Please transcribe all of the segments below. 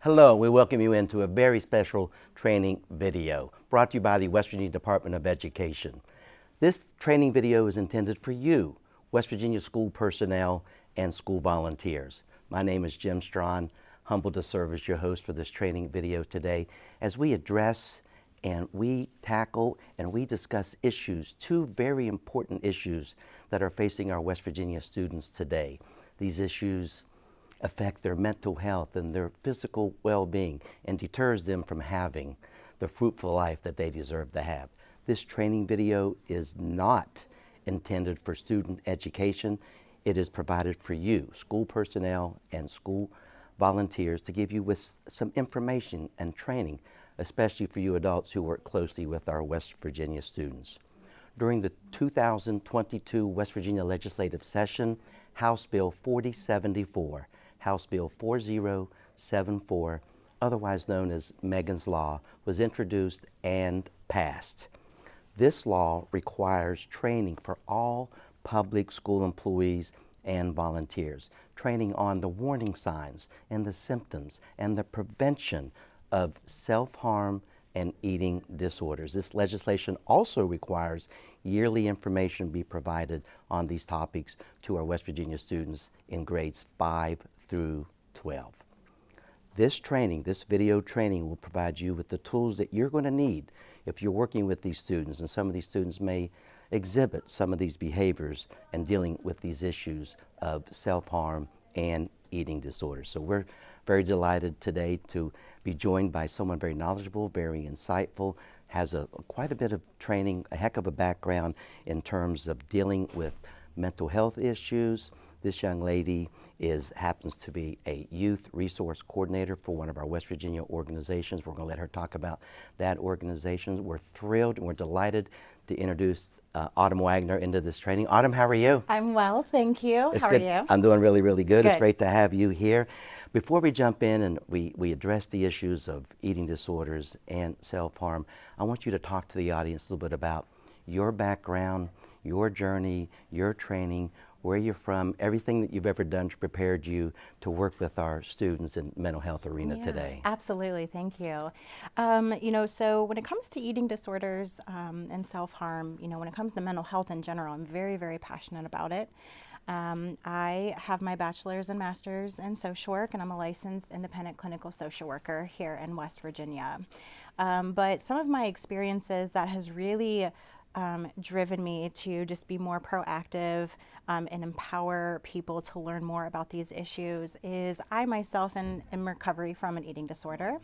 Hello, we welcome you into a very special training video brought to you by the West Virginia Department of Education. This training video is intended for you, West Virginia school personnel and school volunteers. My name is Jim Strawn, humbled to serve as your host for this training video today as we address and we tackle and we discuss issues, two very important issues that are facing our West Virginia students today. These issues affect their mental health and their physical well-being and deters them from having the fruitful life that they deserve to have. This training video is not intended for student education. It is provided for you, school personnel and school volunteers, to give you with some information and training, especially for you adults who work closely with our West Virginia students. During the 2022 West Virginia legislative session, House Bill 4074, House Bill 4074, otherwise known as Meghans Law, was introduced and passed. This law requires training for all public school employees and volunteers, training on the warning signs and the symptoms and the prevention of self-harm and eating disorders. This legislation also requires yearly information be provided on these topics to our West Virginia students in grades 5 through 12. This training, this video training, will provide you with the tools that you're going to need if you're working with these students, and some of these students may exhibit some of these behaviors and dealing with these issues of self-harm and eating disorders. So we're very delighted today to be joined by someone very knowledgeable, very insightful, has quite a bit of training, a heck of a background in terms of dealing with mental health issues. This young lady happens to be a youth resource coordinator for one of our West Virginia organizations. We're going to let her talk about that organization. We're thrilled and we're delighted to introduce Autumn Wagner into this training. Autumn, how are you? I'm well, thank you. How are you? I'm doing really, really good. Good. It's great to have you here. Before we jump in and we address the issues of eating disorders and self-harm, I want you to talk to the audience a little bit about your background, your journey, your training, where you're from, everything that you've ever done to prepare you to work with our students in mental health arena today. Absolutely, thank you. So when it comes to eating disorders and self-harm, when it comes to mental health in general, I'm very, very passionate about it. I have my bachelor's and master's in social work, and I'm a licensed independent clinical social worker here in West Virginia. But some of my experiences that has really driven me to just be more proactive and empower people to learn more about these issues is I myself am in recovery from an eating disorder.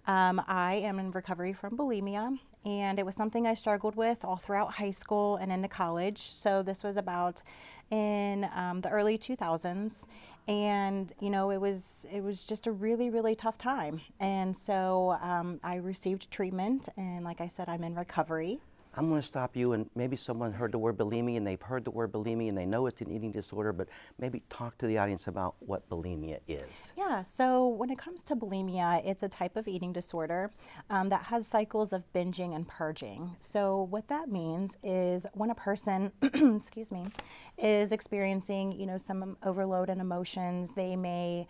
I am in recovery from bulimia, and it was something I struggled with all throughout high school and into college. So this was about in the early 2000s, and it was just a really, really tough time. And so I received treatment, and like I said, I'm in recovery. I'm going to stop you, and maybe someone heard the word bulimia and they've heard the word bulimia and they know it's an eating disorder, but maybe talk to the audience about what bulimia is. Yeah, so when it comes to bulimia, it's a type of eating disorder that has cycles of binging and purging. So what that means is when a person, excuse me, is experiencing, some overload in emotions, they may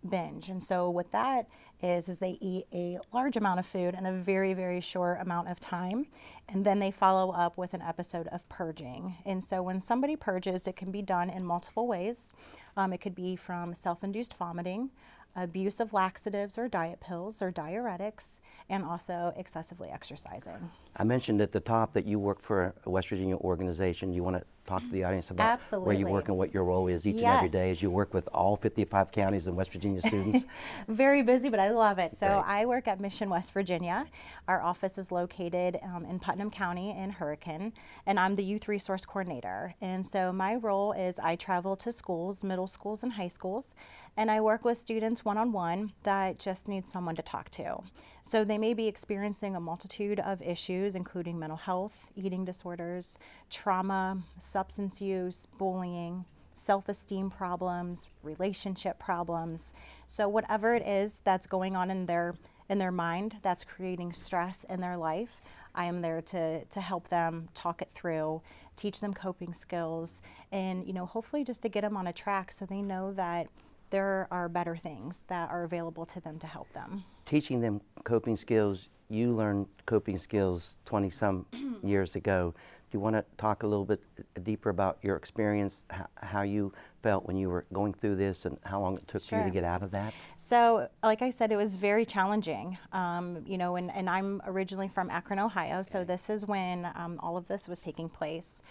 binge. And so what that is they eat a large amount of food in a very, very short amount of time, and then they follow up with an episode of purging. And so when somebody purges, it can be done in multiple ways. It could be from self-induced vomiting, abuse of laxatives or diet pills or diuretics, and also excessively exercising. I mentioned at the top that you work for a West Virginia organization. You want to talk to the audience about Absolutely. where you work and what your role is each and every day as you work with all 55 counties and West Virginia students? Very busy, but I love it. So Great. I work at Mission, West Virginia. Our office is located in Putnam County in Hurricane, and I'm the youth resource coordinator. And so my role is I travel to schools, middle schools and high schools, and I work with students one-on-one that just need someone to talk to. So they may be experiencing a multitude of issues, including mental health, eating disorders, trauma, substance use, bullying, self-esteem problems, relationship problems. So whatever it is that's going on in their mind that's creating stress in their life, I am there to help them talk it through, teach them coping skills, and hopefully just to get them on a track so they know that there are better things that are available to them to help them. Teaching them coping skills, you learned coping skills 20 some years ago. Do you want to talk a little bit deeper about your experience, how you felt when you were going through this, and how long it took for you to get out of that? So, like I said, it was very challenging. You know, and I'm originally from Akron, Ohio, so this is when all of this was taking place.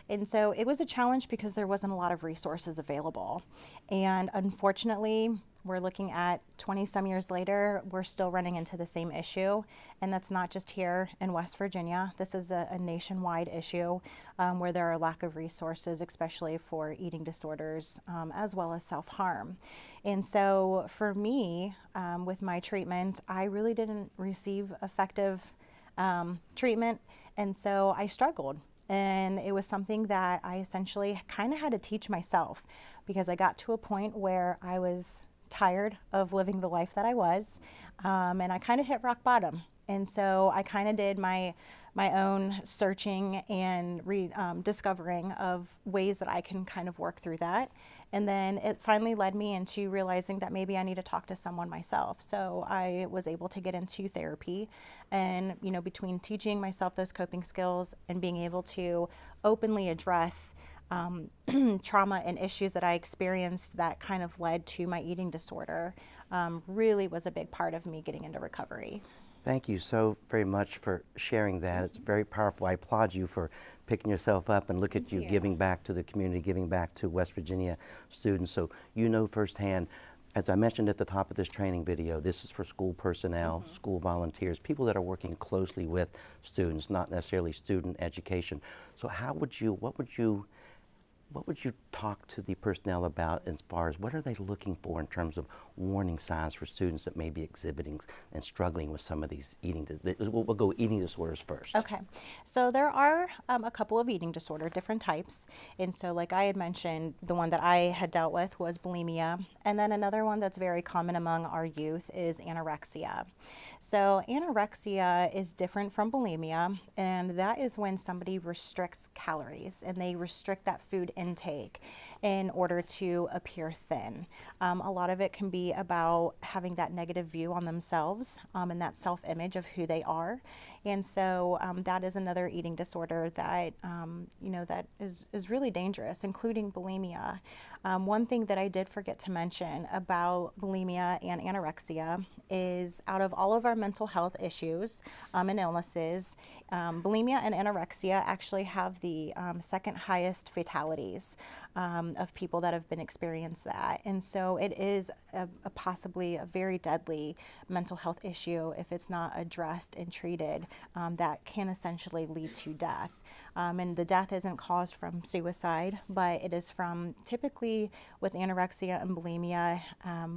And so it was a challenge because there wasn't a lot of resources available. And unfortunately, we're looking at 20 some years later, we're still running into the same issue. And that's not just here in West Virginia. This is a nationwide issue where there are a lack of resources, especially for eating disorders as well as self-harm. And so for me, with my treatment, I really didn't receive effective treatment. And so I struggled. And it was something that I essentially kind of had to teach myself, because I got to a point where I was tired of living the life that I was, and I kind of hit rock bottom. And so I kind of did my own searching and discovering of ways that I can kind of work through that. And then it finally led me into realizing that maybe I need to talk to someone myself. So I was able to get into therapy, and you know, between teaching myself those coping skills and being able to openly address trauma and issues that I experienced that kind of led to my eating disorder, really was a big part of me getting into recovery. Thank you so very much for sharing that. It's very powerful. I applaud you for picking yourself up, and look at you giving back to the community, giving back to West Virginia students. So you know firsthand, as I mentioned at the top of this training video, this is for school personnel, school volunteers, people that are working closely with students, not necessarily student education. So what would you talk to the personnel about as far as what are they looking for in terms of warning signs for students that may be exhibiting and struggling with some of these we'll go eating disorders first. Okay, so there are a couple of eating disorder, different types. And so like I had mentioned, the one that I had dealt with was bulimia. And then another one that's very common among our youth is anorexia. So anorexia is different from bulimia, and that is when somebody restricts calories and they restrict that food intake in order to appear thin. A lot of it can be about having that negative view on themselves and that self-image of who they are. And so that is another eating disorder that, you know, that is really dangerous, including bulimia. One thing that I did forget to mention about bulimia and anorexia is, out of all of our mental health issues and illnesses, bulimia and anorexia actually have the second highest fatalities of people that have been experienced that. And so it is possibly a very deadly mental health issue if it's not addressed and treated, that can essentially lead to death. And the death isn't caused from suicide, but it is from, typically with anorexia and bulimia,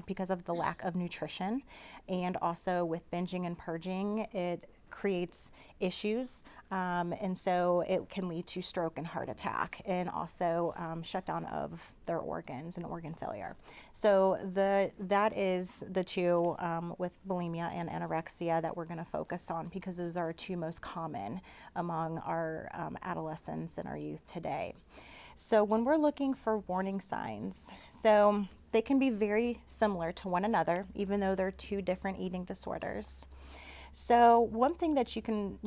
because of the lack of nutrition, and also with binging and purging, it creates issues, and so it can lead to stroke and heart attack, and also shutdown of their organs and organ failure. So that is the two with bulimia and anorexia that we're going to focus on, because those are two most common among our adolescents and our youth today. So when we're looking for warning signs, so they can be very similar to one another, even though they're two different eating disorders. So one thing that you can,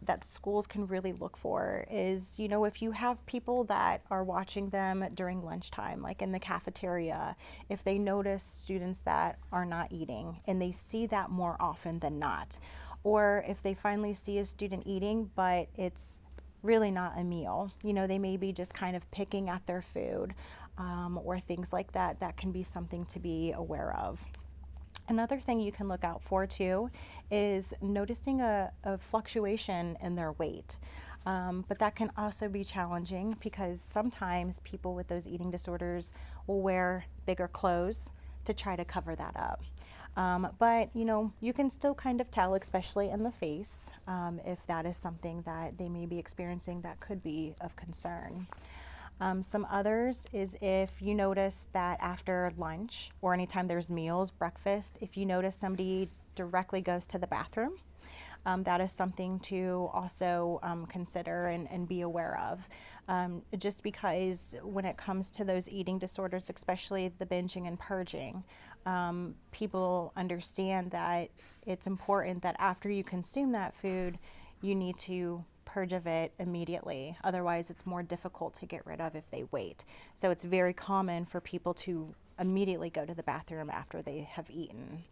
that schools can really look for is, if you have people that are watching them during lunchtime, like in the cafeteria, if they notice students that are not eating, and they see that more often than not, or if they finally see a student eating, but it's really not a meal, they may be just kind of picking at their food, or things like that, that can be something to be aware of. Another thing you can look out for too is noticing a fluctuation in their weight. But that can also be challenging, because sometimes people with those eating disorders will wear bigger clothes to try to cover that up. But you can still kind of tell, especially in the face, if that is something that they may be experiencing that could be of concern. Some others is if you notice that after lunch, or anytime there's meals, breakfast, if you notice somebody directly goes to the bathroom, that is something to also consider and be aware of. Just because when it comes to those eating disorders, especially the binging and purging, people understand that it's important that after you consume that food, you need to purge of it immediately. Otherwise, it's more difficult to get rid of if they wait. So it's very common for people to immediately go to the bathroom after they have eaten.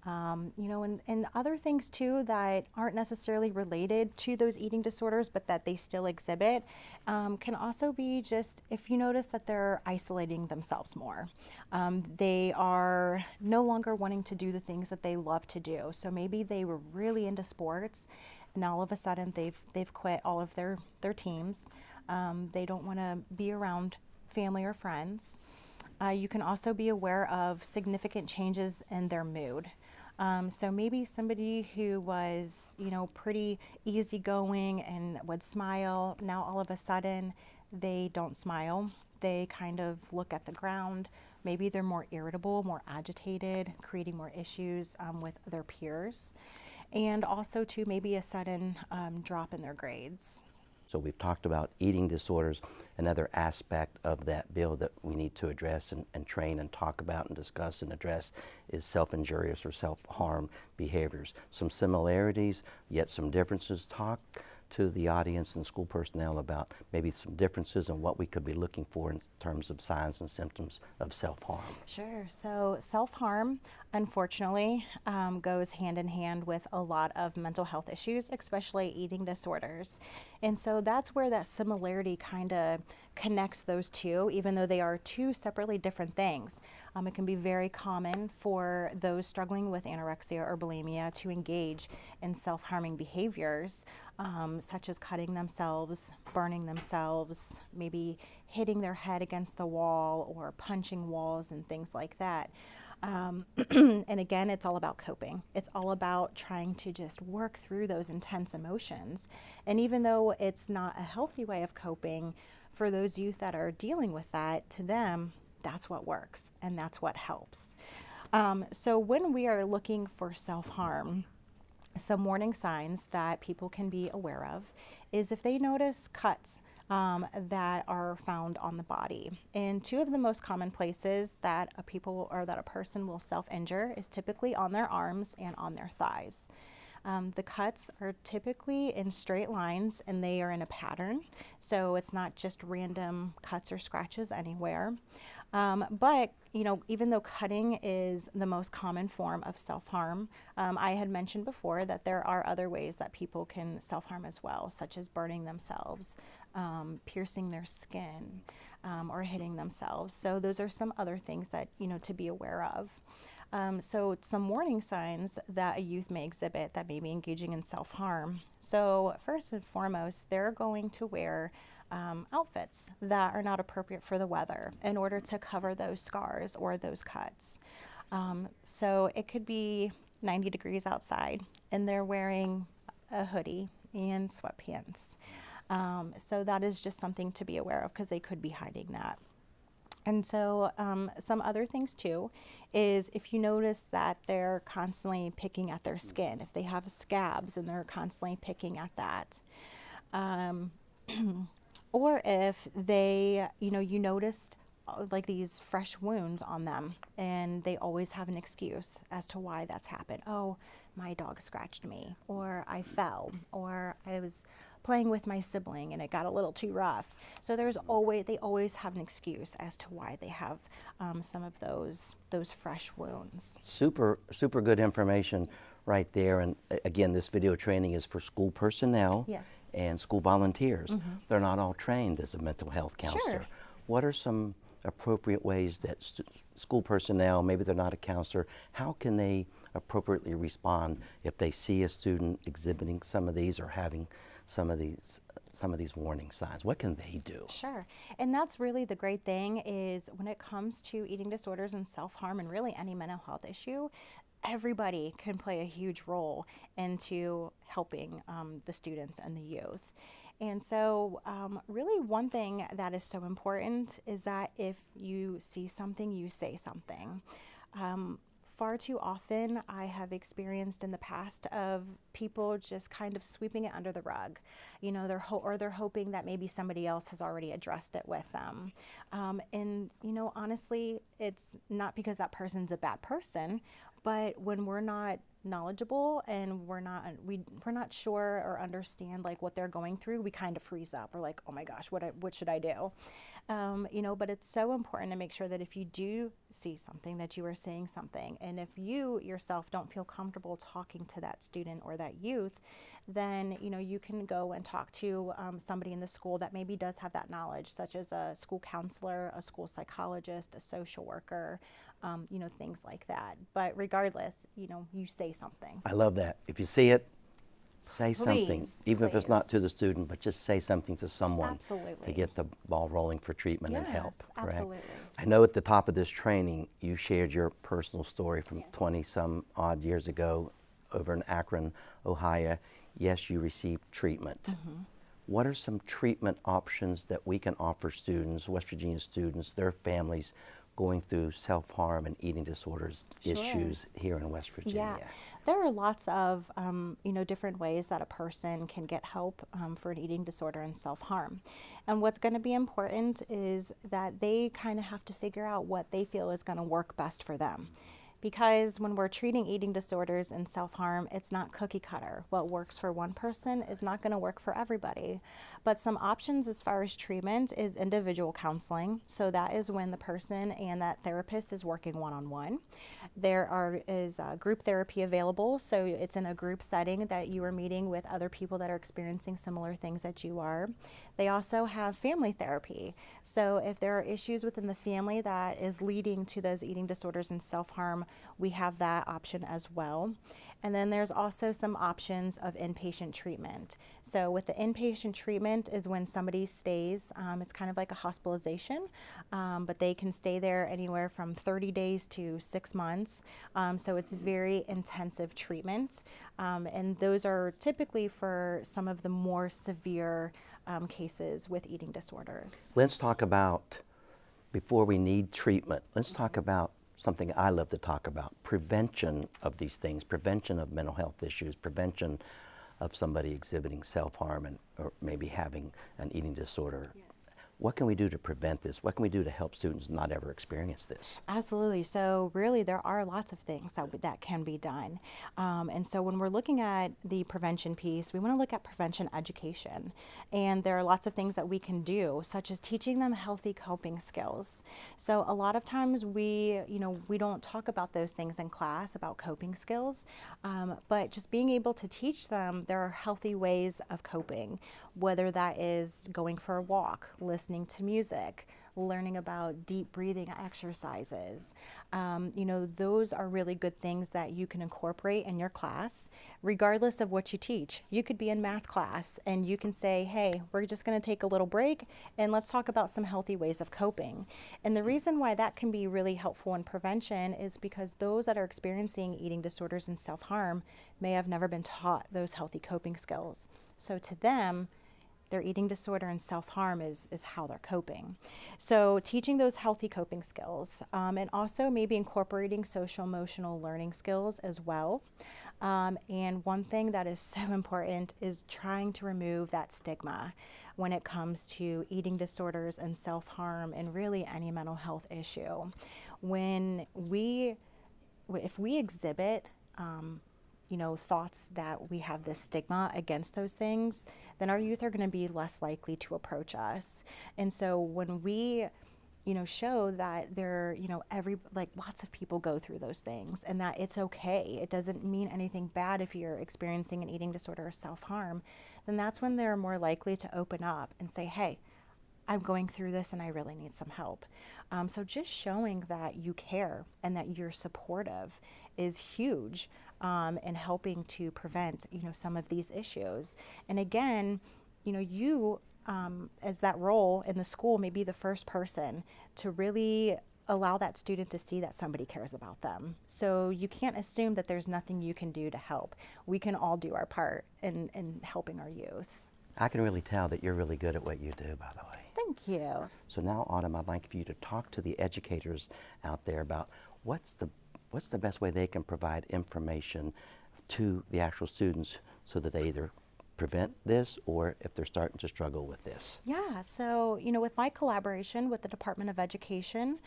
And other things too that aren't necessarily related to those eating disorders, but that they still exhibit, can also be just if you notice that they're isolating themselves more. They are no longer wanting to do the things that they love to do. So maybe they were really into sports, and all of a sudden they've quit all of their teams. They don't want to be around family or friends. You can also be aware of significant changes in their mood. So maybe somebody who was, pretty easygoing and would smile, now all of a sudden they don't smile. They kind of look at the ground. Maybe they're more irritable, more agitated, creating more issues with their peers. And also too, maybe a sudden drop in their grades. So we've talked about eating disorders. Another aspect of that bill that we need to address and train and talk about and discuss and address is self-injurious or self-harm behaviors. Some similarities, yet some differences. Talk to the audience and school personnel about maybe some differences and what we could be looking for in terms of signs and symptoms of self-harm. Sure. So self-harm, unfortunately, goes hand in hand with a lot of mental health issues, especially eating disorders. And so that's where that similarity kind of connects those two, even though they are two separately different things. It can be very common for those struggling with anorexia or bulimia to engage in self-harming behaviors, such as cutting themselves, burning themselves, maybe hitting their head against the wall or punching walls and things like that. And again, it's all about coping. It's all about trying to just work through those intense emotions. And even though it's not a healthy way of coping, for those youth that are dealing with that, to them, that's what works and that's what helps. So when we are looking for self-harm, some warning signs that people can be aware of is if they notice cuts that are found on the body. And two of the most common places that a person will self-injure is typically on their arms and on their thighs. The cuts are typically in straight lines and they are in a pattern, so it's not just random cuts or scratches anywhere. But even though cutting is the most common form of self-harm, I had mentioned before that there are other ways that people can self-harm as well, such as burning themselves, piercing their skin, or hitting themselves. So those are some other things that, to be aware of. So some warning signs that a youth may exhibit that may be engaging in self-harm. So first and foremost, they're going to wear outfits that are not appropriate for the weather in order to cover those scars or those cuts. So it could be 90 degrees outside and they're wearing a hoodie and sweatpants. So that is just something to be aware of because they could be hiding that. And so some other things too is if you notice that they're constantly picking at their skin, if they have scabs and they're constantly picking at that, or if they, you noticed like these fresh wounds on them and they always have an excuse as to why that's happened. Oh, my dog scratched me, or I fell, or I was playing with my sibling and it got a little too rough. So they always have an excuse as to why they have some of those fresh wounds. Super good information right there. And again, this video training is for school personnel Yes. and school volunteers. Mm-hmm. They're not all trained as a mental health counselor. Sure. What are some appropriate ways that school personnel, maybe they're not a counselor, how can they appropriately respond if they see a student exhibiting some of these or having some of these warning signs? What can they do? Sure. And that's really the great thing is when it comes to eating disorders and self-harm and really any mental health issue, everybody can play a huge role into helping the students and the youth. And so really one thing that is so important is that if you see something, you say something. far too often I have experienced in the past of people just kind of sweeping it under the rug. You know, they're hoping that maybe somebody else has already addressed it with them. And you know, honestly, it's not because that person's a bad person, but when we're not knowledgeable and we're not sure or understand like what they're going through, we kind of freeze up. We're like, oh my gosh, what should I do? You know, but it's so important to make sure that if you do see something, that you are saying something. And if you yourself don't feel comfortable talking to that student or that youth, then, you know, you can go and talk to somebody in the school that maybe does have that knowledge, such as a school counselor, a school psychologist, a social worker, you know, things like that. But regardless, you know, you say something. I love that. If you see it, say something, Please, even if it's not please. to the student, but just say something to someone Absolutely. to get the ball rolling for treatment and help. Yes, Correct? absolutely. I know at the top of this training, you shared your personal story from 20 some odd years ago over in Akron, Ohio. Yes, you received treatment. What are some treatment options that we can offer students, West Virginia students, their families, going through self-harm and eating disorders issues here in West Virginia? Yeah, there are lots of you know, different ways that a person can get help for an eating disorder and self-harm. And what's going to be important is that they kind of have to figure out what they feel is going to work best for them. Because when we're treating eating disorders and self-harm, it's not cookie cutter. What works for one person is not going to work for everybody. But some options as far as treatment is individual counseling. So that is when the person and that therapist is working one-on-one. There is group therapy available. So it's in a group setting that you are meeting with other people that are experiencing similar things that you are. They also have family therapy. So if there are issues within the family that is leading to those eating disorders and self-harm, we have that option as well. And then there's also some options of inpatient treatment. So with the inpatient treatment is when somebody stays, it's kind of like a hospitalization, but they can stay there anywhere from 30 days to 6 months. So it's very intensive treatment. And those are typically for some of the more severe cases with eating disorders. Let's talk about, before we need treatment, let's talk about something I love to talk about, prevention of these things, prevention of mental health issues, prevention of somebody exhibiting self-harm or maybe having an eating disorder. Yes. What can we do to prevent this? What can we do to help students not ever experience this? Absolutely. So really there are lots of things that can be done. And so when we're looking at the prevention piece, we want to look at prevention education. And there are lots of things that we can do, such as teaching them healthy coping skills. So a lot of times we don't talk about those things in class, about coping skills, but just being able to teach them there are healthy ways of coping, whether that is going for a walk, listening to music, learning about deep breathing exercises. Those are really good things that you can incorporate in your class, regardless of what you teach. You could be in math class and you can say, hey, we're just going to take a little break and let's talk about some healthy ways of coping. And the reason why that can be really helpful in prevention is because those that are experiencing eating disorders and self-harm may have never been taught those healthy coping skills. So to them, their eating disorder and self-harm is how they're coping. So teaching those healthy coping skills and also maybe incorporating social emotional learning skills as well. And one thing that is so important is trying to remove that stigma when it comes to eating disorders and self-harm and really any mental health issue. If we exhibit thoughts that we have this stigma against those things, then our youth are going to be less likely to approach us. And so when we, show that lots of people go through those things and that it's okay, it doesn't mean anything bad if you're experiencing an eating disorder or self-harm, then that's when they're more likely to open up and say, hey, I'm going through this and I really need some help. So just showing that you care and that you're supportive is huge in helping to prevent, some of these issues. And again, you as that role in the school may be the first person to really allow that student to see that somebody cares about them. So you can't assume that there's nothing you can do to help. We can all do our part in helping our youth. I can really tell that you're really good at what you do, by the way. Thank you. So now, Autumn, I'd like for you to talk to the educators out there about what what's the best way they can provide information to the actual students so that they either prevent this or if they're starting to struggle with this? Yeah, so, with my collaboration with the Department of Education,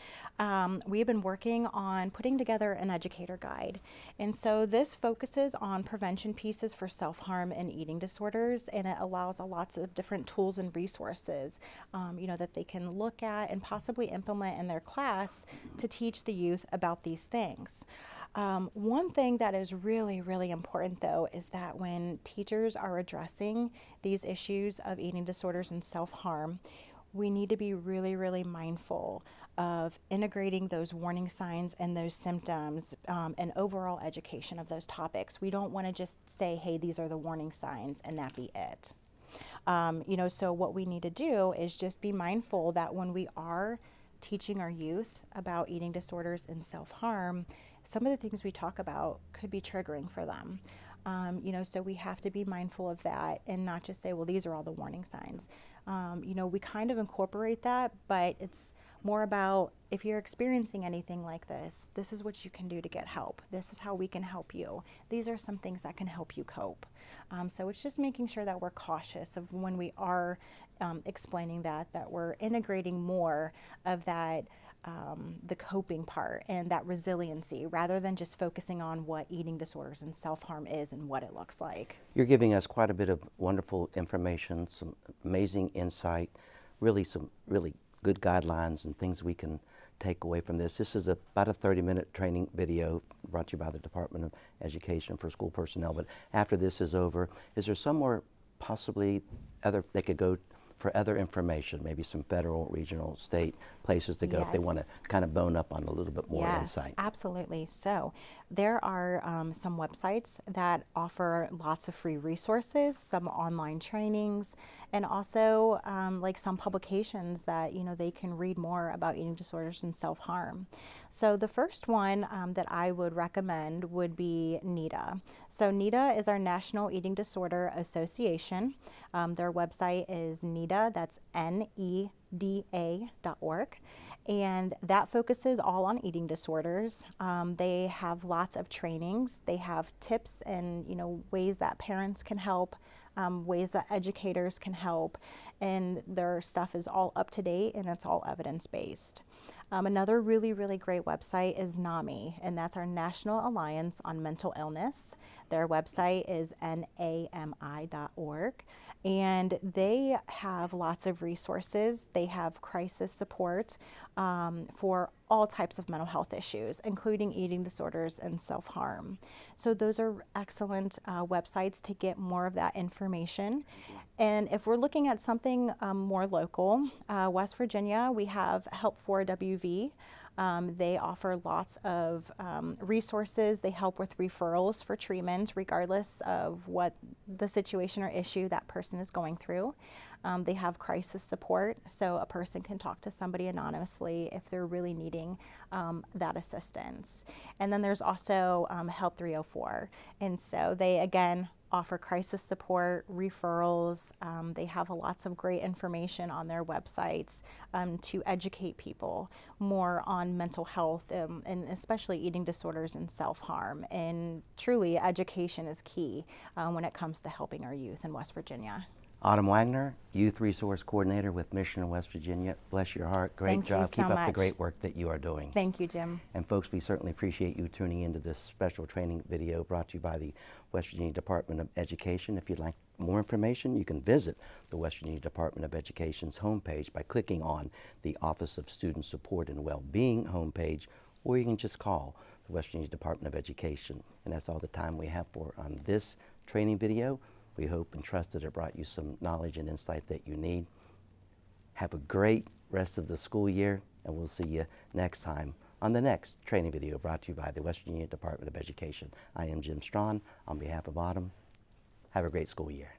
we've been working on putting together an educator guide. And so this focuses on prevention pieces for self-harm and eating disorders, and it allows lots of different tools and resources, that they can look at and possibly implement in their class to teach the youth about these things. One thing that is really, really important, though, is that when teachers are addressing these issues of eating disorders and self-harm, we need to be really, really mindful of integrating those warning signs and those symptoms and overall education of those topics. We don't want to just say, hey, these are the warning signs and that be it. So what we need to do is just be mindful that when we are teaching our youth about eating disorders and self-harm, some of the things we talk about could be triggering for them. So we have to be mindful of that and not just say, well, these are all the warning signs. We kind of incorporate that, but it's more about if you're experiencing anything like this is what you can do to get help. This is how we can help you. These are some things that can help you cope. So it's just making sure that we're cautious of when we are explaining that we're integrating more of that the coping part and that resiliency rather than just focusing on what eating disorders and self-harm is and what it looks like. You're giving us quite a bit of wonderful information, some amazing insight, some really good guidelines and things we can take away from this. This is about a 30-minute training video brought to you by the Department of Education for school personnel. But after this is over, is there somewhere possibly they could go for other information, maybe some federal, regional, state places to go if they want to kind of bone up on a little bit more insight? Yes, absolutely. So there are some websites that offer lots of free resources, some online trainings, and also like some publications that they can read more about eating disorders and self-harm. So the first one that I would recommend would be NEDA. So NEDA is our National Eating Disorder Association. Their website is NEDA, that's NEDA.org. And that focuses all on eating disorders. They have lots of trainings. They have tips and ways that parents can help, ways that educators can help, and their stuff is all up to date and it's all evidence-based. Another really, really great website is NAMI, and that's our National Alliance on Mental Illness. Their website is NAMI.org, and they have lots of resources. They have crisis support for all types of mental health issues, including eating disorders and self-harm. So those are excellent websites to get more of that information. And if we're looking at something more local, West Virginia, we have Help4WV. They offer lots of resources. They help with referrals for treatment, regardless of what the situation or issue that person is going through. They have crisis support, so a person can talk to somebody anonymously if they're really needing that assistance. And then there's also Help 304. And so they, again, offer crisis support, referrals. They have lots of great information on their websites to educate people more on mental health and especially eating disorders and self-harm. And truly, education is key when it comes to helping our youth in West Virginia. Autumn Wagner, Youth Resource Coordinator with Mission West Virginia. Bless your heart. Great job. Thank you so Keep up the much. great work that you are doing. Thank you, Jim. And folks, we certainly appreciate you tuning into this special training video brought to you by the West Virginia Department of Education. If you'd like more information, you can visit the West Virginia Department of Education's homepage by clicking on the Office of Student Support and Wellbeing homepage, or you can just call the West Virginia Department of Education. And that's all the time we have for on this training video. We hope and trust that it brought you some knowledge and insight that you need. Have a great rest of the school year, and we'll see you next time on the next training video brought to you by the West Virginia Department of Education. I am Jim Strawn on behalf of Autumn. Have a great school year.